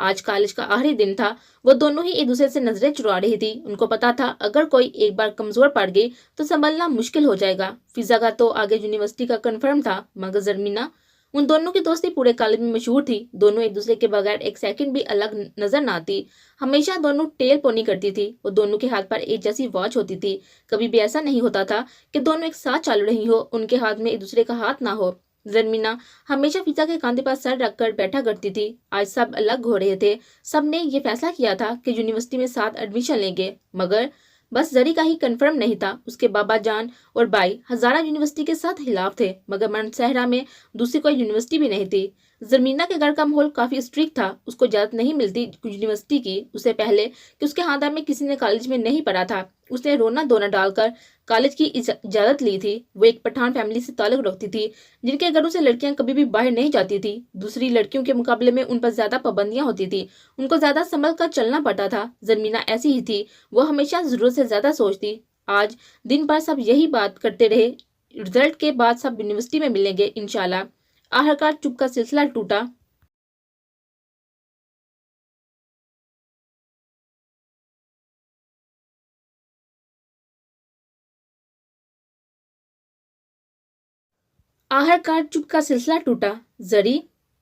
آج کالج کا آخری دن تھا. وہ دونوں ہی ایک دوسرے سے نظریں چرا رہی تھی. ان کو پتا تھا اگر کوئی ایک بار کمزور پڑ گئی تو سنبھلنا مشکل ہو جائے گا. فضا کا تو آگے یونیورسٹی کا کنفرم تھا، مگر زرمینہ، ان دونوں کی دوستی پورے کالج میں مشہور تھی. دونوں ایک دوسرے کے بغیر ایک سیکنڈ بھی الگ نظر نہ آتی. ہمیشہ دونوں ٹیل پونی کرتی تھی. وہ دونوں کے ہاتھ پر ایک جیسی واچ ہوتی تھی. کبھی بھی ایسا نہیں ہوتا تھا کہ دونوں ایک ساتھ چل رہی ہو، ان کے ہاتھ میں ایک دوسرے کا ہاتھ نہ ہو. زرمینہ ہمیشہ فضا کے کاندھے پر سر رکھ کر بیٹھا کرتی تھی. آج سب الگ ہو رہے تھے. سب نے یہ فیصلہ کیا تھا کہ یونیورسٹی میں ساتھ ایڈمیشن لیں گے، مگر بس زری کا ہی کنفرم نہیں تھا. اس کے بابا جان اور بھائی ہزارہ یونیورسٹی کے ساتھ خلاف تھے، مگر منڈ صحرا میں دوسری کوئی یونیورسٹی بھی نہیں تھی. زرمینہ کے گھر کا ماحول کافی اسٹرکٹ تھا. اس کو اجازت نہیں ملتی یونیورسٹی کی. اس سے پہلے کہ اس کے خاندان میں کسی نے کالج میں نہیں پڑھا تھا، اس نے رونا دھونا ڈال کر کالج کی اجازت لی تھی. وہ ایک پٹھان فیملی سے تعلق رکھتی تھی، جن کے گھروں سے لڑکیاں کبھی بھی باہر نہیں جاتی تھی. دوسری لڑکیوں کے مقابلے میں ان پر زیادہ پابندیاں ہوتی تھی. ان کو زیادہ سنبھل کر چلنا پڑتا تھا. زرمینہ ایسی ہی تھی. وہ ہمیشہ ضرورت سے زیادہ سوچتی. آج دن بھر سب یہی بات کرتے رہے. رزلٹ کے بعد سب یونیورسٹی میں ملیں گے انشاءاللہ. آخرکار چپ کا سلسلہ ٹوٹا. زری،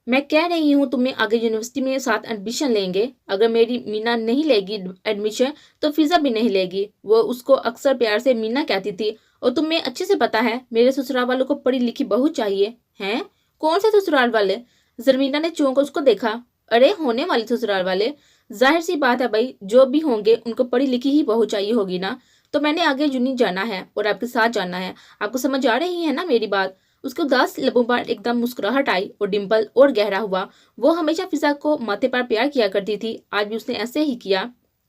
میں کہہ رہی ہوں تمہیں آگے یونیورسٹی میں ساتھ ایڈمیشن لیں گے. اگر میری مینا نہیں لے گی ایڈمیشن تو فضا بھی نہیں لے گی. وہ اس کو اکثر پیار سے مینا کہتی تھی. اور تمہیں اچھے سے پتا ہے میرے سسرال والوں کو پڑھی لکھی بہو چاہیے. ہیں؟ کون سے سسرال والے؟ زرمینہ نے چونک کر اس کو دیکھا. ارے ہونے والے سسرال والے. ظاہر سی بات ہے بھائی، جو بھی ہوں گے ان کو پڑھی لکھی ہی بہو چاہیے ہوگی نا. تو میں نے آگے یونی جانا ہے اور آپ کے ساتھ جانا ہے. آپ کو سمجھ آ رہی ہے نا میری بات؟ اس کو اداس لبوں پر ایک دم مسکراہٹ آئی اور ڈمپل اور گہرا ہوا. وہ ہمیشہ فضا کو ماتھے پر پیار کیا کرتی تھی. آج بھی اس نے ایسے ہی کیا.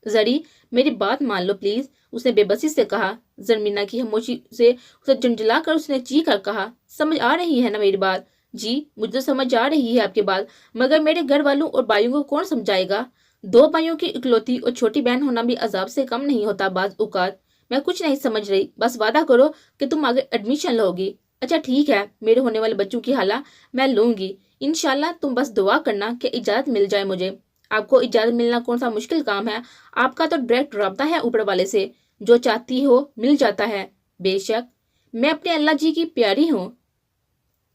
زری، میری بات مان لو پلیز، اس نے بے بسی سے کہا. زرمینہ کی خاموشی سے اسے جھنجھلا کر اس نے چیخ کر کہا، سمجھ آ رہی ہے نا میری بات؟ جی مجھے تو سمجھ آ رہی ہے آپ کی بات، مگر میرے گھر والوں اور بھائیوں کو کون سمجھائے گا؟ دو بھائیوں کی اکلوتی اور چھوٹی بہن ہونا بھی عذاب سے کم نہیں ہوتا بعض اوقات. میں کچھ نہیں سمجھ رہی. بس وعدہ کرو کہ تم آگے ایڈمیشن لو گی. اچھا ٹھیک ہے، میرے ہونے والے بچوں کی حالہ میں لوں گی انشاءاللہ. تم بس دعا کرنا کہ اجازت مل جائے مجھے. آپ کو اجازت ملنا کون سا مشکل کام ہے؟ آپ کا تو ڈائریکٹ رابطہ ہے اوپر والے سے. جو چاہتی ہو مل جاتا ہے. بے شک. میں اپنے اللہ جی کی پیاری ہوں.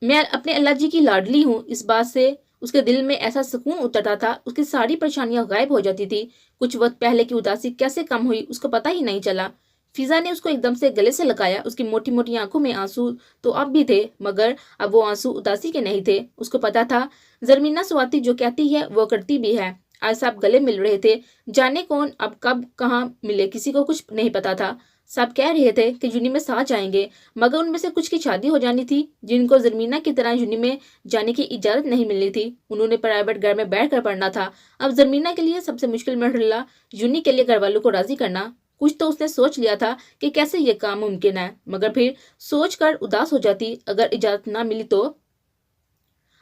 میں اپنے اللہ جی کی لاڈلی ہوں. اس بات سے اس کے دل میں ایسا سکون اترتا تھا، اس کی ساری پریشانیاں غائب ہو جاتی تھی. کچھ وقت پہلے کی اداسی کیسے کم ہوئی اس کو پتہ ہی نہیں چلا. فضا نے اس کو ایک دم سے گلے سے لگایا. اس کی موٹی موٹی آنکھوں میں آنسو تو اب بھی تھے، مگر اب وہ آنسو اداسی کے نہیں تھے. اس کو پتا تھا زرمینہ سواتی جو کہتی ہے وہ کرتی بھی ہے. آج سب گلے مل رہے تھے. جانے کون اب کب کہاں ملے کسی کو کچھ نہیں پتا تھا. سب کہہ رہے تھے کہ یونی میں ساتھ جائیں گے، مگر ان میں سے کچھ کی شادی ہو جانی تھی جن کو زرمینہ کی طرح یونی میں جانے کی اجازت نہیں ملنی تھی. انہوں نے پرائیویٹ گھر میں بیٹھ کر پڑھنا تھا. اب زرمینہ کے لیے سب سے مشکل مرحلہ یونی کے لیے گھر والوں کو راضی کرنا. کچھ تو اس نے سوچ لیا تھا کہ کیسے یہ کام ممکن ہے، مگر پھر سوچ کر اداس ہو جاتی اگر اجازت نہ ملی تو.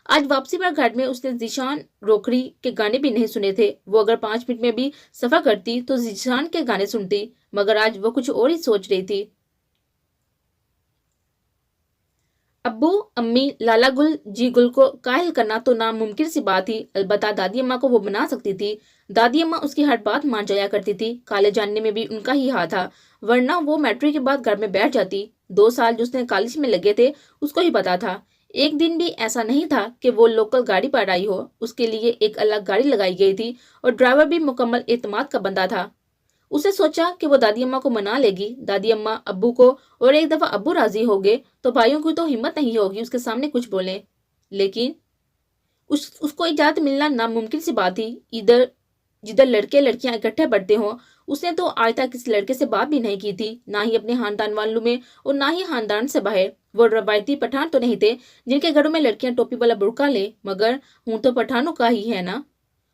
آج واپسی پر گھر میں اس نے ذیشان روکھڑی کے گانے بھی نہیں سنے تھے. وہ اگر 5 منٹ میں بھی سفر کرتی تو ذیشان کے گانے سنتی، مگر آج وہ کچھ اور ہی سوچ رہی تھی. ابو، امی، لالا گل جی گل کو قائل کرنا تو ناممکن سی بات تھی. البتہ دادی اماں کو وہ بنا سکتی تھی. دادی اماں اس کی ہر بات مان جایا کرتی تھی. کالج جاننے میں بھی ان کا ہی ہاتھ تھا، ورنہ وہ میٹرک کے بعد گھر میں بیٹھ جاتی. 2 سال جو اس نے کالج میں لگے تھے اس کو ہی پتا تھا. ایک دن بھی ایسا نہیں تھا کہ وہ لوکل گاڑی پر آئی ہو. اس کے لیے ایک الگ گاڑی لگائی گئی تھی اور ڈرائیور بھی مکمل اعتماد کا بندہ تھا. اسے سوچا کہ وہ دادی اماں کو منا لے گی. دادی اماں ابو کو، اور ایک دفعہ ابو راضی ہو گئے تو بھائیوں کی تو ہمت نہیں ہوگی اس کے سامنے کچھ بولیں. لیکن اس کو اجازت ملنا ناممکن سی بات تھی. جدھر لڑکے لڑکیاں اکٹھے پڑھتے ہوں. اس نے تو آج تک کسی لڑکے سے بات بھی نہیں کی تھی، نہ ہی اپنے خاندان والوں میں اور نہ ہی خاندان سے باہر. وہ روایتی پٹھان تو نہیں تھے جن کے گھروں میں لڑکیاں ٹوپی والا برقع لیں، مگر ہوں تو پٹھانوں کا ہی ہے نا.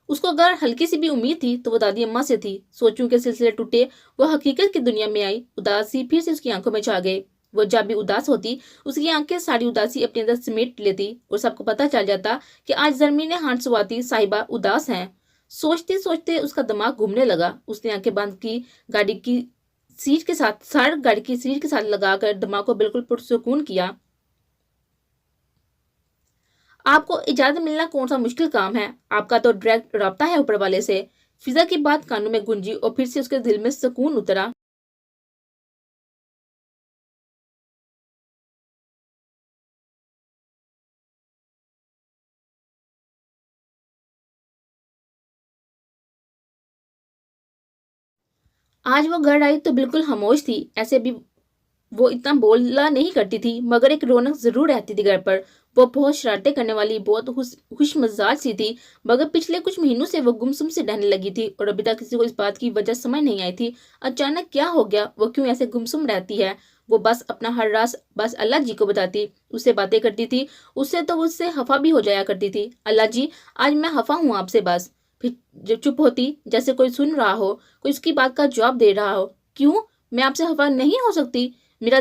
اس کو اگر ہلکی سی بھی امید تھی تو وہ دادی اماں سے تھی. سوچوں کے سلسلے ٹوٹے. وہ حقیقت کی دنیا میں آئی. اداسی پھر سے اس کی آنکھوں میں چھا گئے. وہ جب بھی اداس ہوتی اس کی آنکھیں ساری اداسی اپنے اندر سمیٹ لیتی اور سب کو پتہ چل جاتا کہ آج زرمین ہانٹ سواتی صاحبہ اداس ہیں. سوچتے سوچتے اس کا دماغ گھومنے لگا. اس نے آنکھیں بند کی. گاڑی کی سیٹ کے ساتھ لگا کر دماغ کو بالکل پرسکون کیا. آپ کو اجازت ملنا کون سا مشکل کام ہے، آپ کا تو ڈائریکٹ رابطہ ہے اوپر والے سے۔ فضا کی بات کانوں میں گونجی اور پھر سے اس کے دل میں سکون اترا۔ آج وہ گھر آئی تو بالکل خاموش تھی، ایسے بھی وہ اتنا بولا نہیں کرتی تھی، مگر ایک رونق ضرور رہتی تھی گھر پر۔ وہ بہت شرارتیں کرنے والی، بہت خوش مزاج سی تھی، مگر پچھلے کچھ مہینوں سے وہ گمسم سے رہنے لگی تھی اور ابھی تک کسی کو اس بات کی وجہ سمجھ نہیں آئی تھی۔ اچانک کیا ہو گیا، وہ کیوں ایسے گمسم رہتی ہے؟ وہ بس اپنا ہر راز بس اللہ جی کو بتاتی، اس سے باتیں کرتی تھی، اس سے تو اس سے خفا بھی ہو جایا کرتی تھی۔ اللہ جی، آج میں خفا ہوں آپ سے بس۔ پھر جو چپ ہوتی، جیسے کوئی سن رہا ہو، کوئی اس کی بات کا جواب دے رہا ہو۔ کیوں؟ میں آپ سے خفا نہیں ہو سکتی؟ میرا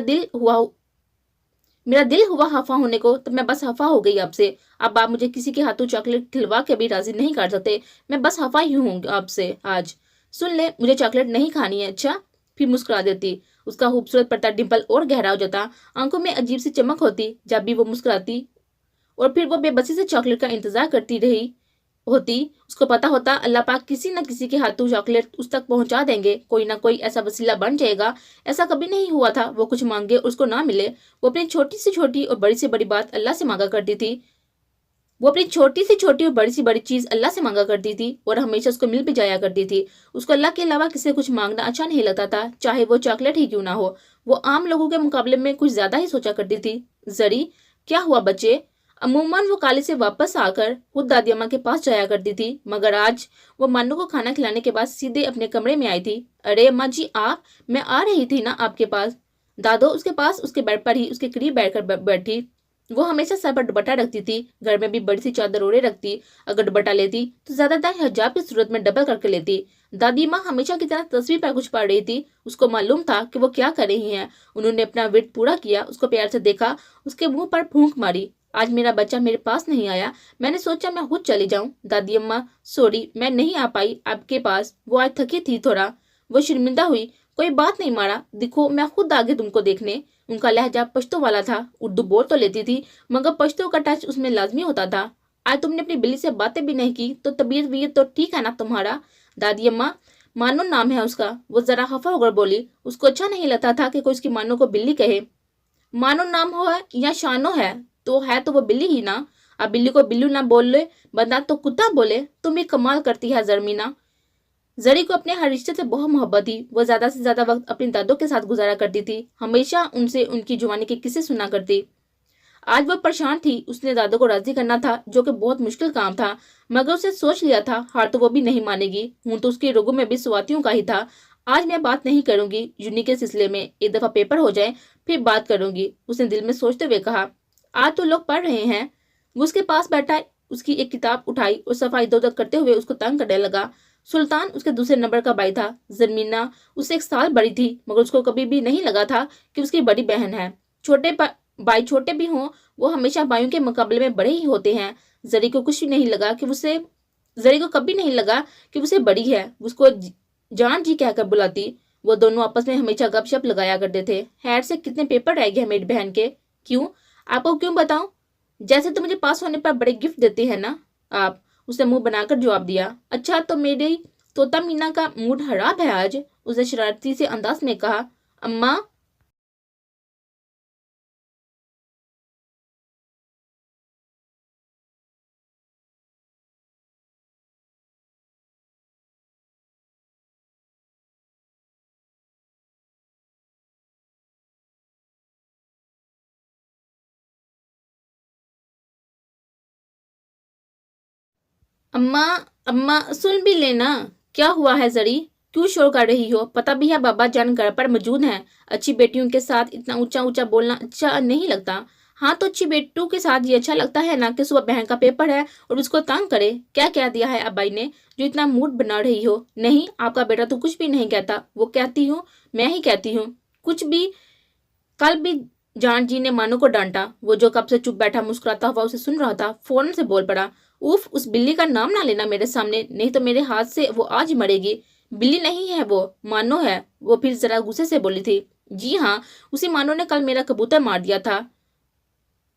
دل ہوا خفا ہونے کو، تو میں بس خفا ہو گئی آپ سے۔ اب آپ مجھے کسی کے ہاتھوں چاکلیٹ کھلوا کے بھی راضی نہیں کر سکتے، میں بس خفا ہی ہوں آپ سے آج۔ سن لے، مجھے چاکلیٹ نہیں کھانی ہے، اچھا؟ پھر مسکرا دیتی، اس کا خوبصورت پڑتا ڈمپل اور گہرا ہو جاتا، آنکھوں میں عجیب سی چمک ہوتی جب بھی وہ مسکراتی، اور پھر وہ بے بسی سے چاکلیٹ کا انتظار کرتی رہی ہوتی۔ اس کو پتا ہوتا اللہ پاک کسی نہ کسی کے ہاتھوں چاکلیٹ اس تک پہنچا دیں گے، کوئی نہ کوئی ایسا وسیلہ بن جائے گا۔ ایسا کبھی نہیں ہوا تھا وہ کچھ مانگے اور اس کو نہ ملے۔ وہ اپنی چھوٹی سے چھوٹی اور بڑی سے بڑی بات اللہ سے مانگا کرتی تھی، وہ اپنی چھوٹی سے چھوٹی اور بڑی سے بڑی چیز اللہ سے مانگا کرتی تھی اور ہمیشہ اس کو مل بھی جایا کرتی تھی۔ اس کو اللہ کے علاوہ کسی سے کچھ مانگنا اچھا نہیں لگتا تھا، چاہے وہ چاکلیٹ ہی کیوں نہ ہو۔ وہ عام لوگوں کے مقابلے میں کچھ زیادہ ہی سوچا کرتی تھی۔ زری، کیا ہوا بچے؟ عموماً وہ کالج سے واپس آ کر خود دادی اماں کے پاس جایا کرتی تھی، مگر آج وہ مانو کو کھانا کھلانے کے بعد سیدھے اپنے کمرے میں آئی تھی۔ ارے اماں جی، میں آ رہی تھی نا آپ کے پاس۔ دادو اس کے پاس اس کے بیڈ پر ہی اس کے قریب بیٹھ کر بیٹھی۔ وہ ہمیشہ سر پر دوپٹہ رکھتی تھی، گھر میں بھی بڑی سی چادر اوڑے رکھتی، اگر دوپٹہ لیتی تو زیادہ تر حجاب کی صورت میں ڈبل کر کے لیتی۔ دادی ماں ہمیشہ کی طرح تصویر پر کچھ پڑھ رہی تھی، اس کو معلوم تھا کہ وہ کیا کر رہی ہیں۔ انہوں نے اپنا وٹ پورا کیا، اس کو پیار سے دیکھا، اس کے منہ پر پھونک ماری۔ آج میرا بچہ میرے پاس نہیں آیا، میں نے سوچا میں خود چلی جاؤں۔ دادی اماں سوری، میں نہیں آ پائی آپ کے پاس، وہ آج تھکی تھی تھوڑا۔ وہ شرمندہ ہوئی۔ کوئی بات نہیں ماڑا، دیکھو میں خود آگے تم کو دیکھنے۔ ان کا لہجہ پشتو والا تھا، اردو بول تو لیتی تھی مگر پشتو کا ٹچ اس میں لازمی ہوتا تھا۔ آج تم نے اپنی بلی سے باتیں بھی نہیں کی تو طبیعت ویت تو ٹھیک ہے نا تمہارا؟ دادی اماں، مانو نام ہے اس کا۔ وہ ذرا خفا ہو کر بولی، اس کو اچھا نہیں لگتا تھا کہ کوئی اس کی مانو کو بلی کہے۔ مانو نام ہو یا شانو ہے تو وہ بلی ہی نا۔ اب بلی کو بلو نہ بولے بندہ تو کتا بولے، تم بھی کمال کرتی ہے زرمینا۔ زری کو اپنے ہر رشتے سے بہت محبت تھی، وہ زیادہ سے زیادہ وقت اپنی دادوں کے ساتھ گزارا کرتی تھی، ہمیشہ ان سے ان کی جوانی کے قصے سنا کرتی۔ آج وہ پریشان تھی، اس نے دادوں کو راضی کرنا تھا جو کہ بہت مشکل کام تھا، مگر اسے سوچ لیا تھا ہار تو وہ بھی نہیں مانے گی، ہوں تو اس کے رگوں میں بھی سواتیوں کا ہی تھا۔ آج میں بات نہیں کروں گی یونی کے سلسلے میں، ایک دفعہ پیپر ہو جائے پھر بات کروں گی، اس نے دل میں سوچتے ہوئے کہا۔ آج تو لوگ پڑھ رہے ہیں۔ وہ اس کے پاس بیٹھا اس کی ایک کتاب اٹھائی اور صفحہ ادھر ادھر کرتے ہوئے اس کو تنگ کرنے لگا۔ سلطان اس کے دوسرے نمبر کا بھائی تھا، زرمینا اس سے 1 سال بڑی تھی، مگر اس کو کبھی بھی نہیں لگا تھا کہ اس کی بڑی بہن ہے۔ بھائی چھوٹے بھی ہوں، وہ ہمیشہ بھائیوں کے مقابلے میں بڑے ہی ہوتے ہیں۔ زری کو کبھی نہیں لگا کہ اسے بڑی ہے، اس کو جان جی کہہ کر بلاتی۔ وہ دونوں آپس میں ہمیشہ گپ شپ لگایا کرتے تھے۔ خیر سے کتنے پیپر رہ گئے ہیں میری بہن کے؟ کیوں؟ آپ کو کیوں بتاؤں؟ جیسے تو مجھے پاس ہونے پر بڑے گفٹ دیتے ہیں نا آپ، اس نے منہ بنا کر جواب دیا۔ اچھا تو میری طوطا مینا کا موڈ خراب ہے آج، اس نے شرارتی سے انداز میں کہا۔ اماں، اماں اماں سن بھی لینا، کیا ہوا ہے زری؟ کیوں شور کر رہی ہو؟ پتہ بھی ہے بابا جان گھر پر موجود ہیں، اچھی بیٹیوں کے ساتھ اتنا اونچا اونچا بولنا اچھا نہیں لگتا۔ ہاں تو اچھی بیٹوں کے ساتھ یہ اچھا لگتا ہے نا کہ صبح بہن کا پیپر ہے اور اس کو تنگ کرے؟ کیا کہہ دیا ہے ابائی نے جو اتنا موڈ بنا رہی ہو؟ نہیں، آپ کا بیٹا تو کچھ بھی نہیں کہتا، وہ کہتی ہوں میں ہی کہتی ہوں کچھ بھی۔ کل بھی جان جی نے مانو کو ڈانٹا، وہ جو کب سے چپ بیٹھا مسکراتا ہوا اسے سن رہا تھا، فوراً سے بول پڑا۔ اوف، اس بلی کا نام نہ لینا میرے سامنے، نہیں تو میرے ہاتھ سے وہ آج ہی مرے گی۔ بلی نہیں ہے وہ، مانو ہے، وہ پھر ذرا غصے سے بولی تھی۔ جی ہاں، اسی مانو نے کل میرا کبوتر مار دیا تھا،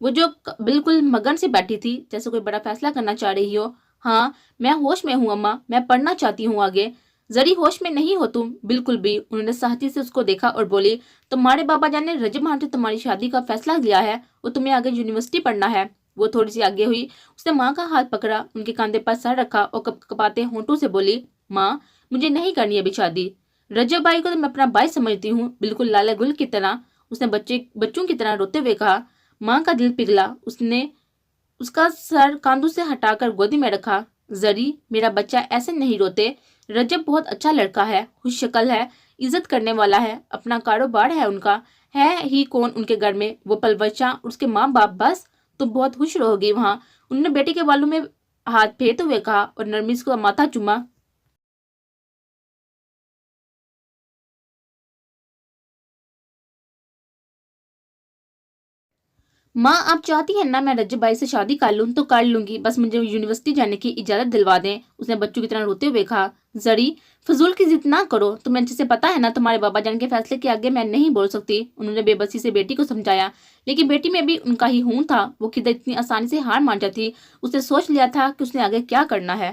وہ جو بالکل مگن سے بیٹھی تھی جیسے کوئی بڑا فیصلہ کرنا چاہ رہی ہو. ہاں میں ہوش میں ہوں اماں، میں پڑھنا چاہتی ہوں آگے. زری ہوش میں نہیں ہو تم بالکل بھی. انہوں نے سہتی سے اس کو دیکھا اور بولی تمہارے بابا جان نے رجب مہار سے تمہاری شادی کا فیصلہ لیا ہے، وہ تمہیں آگے یونیورسٹی پڑھنا ہے. وہ تھوڑی سی آگے ہوئی، اس نے ماں کا ہاتھ پکڑا، ان کے کاندھے پر سر رکھا اور کپاتے ہونٹوں سے بولی ماں مجھے نہیں کرنی ابھی شادی. رجب بھائی کو تو میں اپنا بھائی سمجھتی ہوں، بالکل لالہ گل کی طرح. اس نے بچوں کی طرح روتے ہوئے کہا. ماں کا دل پگھلا. اس نے اس کا سر کاندھوں سے ہٹا کر گودی میں رکھا. زری میرا بچہ ایسے نہیں روتے. رجب بہت اچھا لڑکا ہے، خوش شکل ہے، عزت کرنے والا ہے، اپنا کاروبار ہے ان کا. ہے ہی کون ان کے گھر میں، وہ پلوچا اور اس کے ماں باپ بس. تم بہت خوش رہو گی وہاں. انہوں نے بیٹی کے بالوں میں ہاتھ پھیرتے ہوئے کہا اور نرمی سے اس کا ماتھا چوما. ماں آپ چاہتی ہیں نا میں رجب بھائی سے شادی کر لوں تو کر لوں گی، بس مجھے یونیورسٹی جانے کی اجازت دلوا دیں. اس نے بچوں کی طرح روتے ہوئے کہا. زری فضول کی ضد نہ کرو، تمہیں اچھے سے پتا ہے نا تمہارے بابا جان کے فیصلے کے آگے میں نہیں بول سکتی. انہوں نے بے بسی سے بیٹی کو سمجھایا. لیکن بیٹی میں بھی ان کا ہی ہون تھا. وہ کدھر اتنی آسانی سے ہار مان جاتی. اس نے سوچ لیا تھا کہ اس نے آگے کیا کرنا ہے.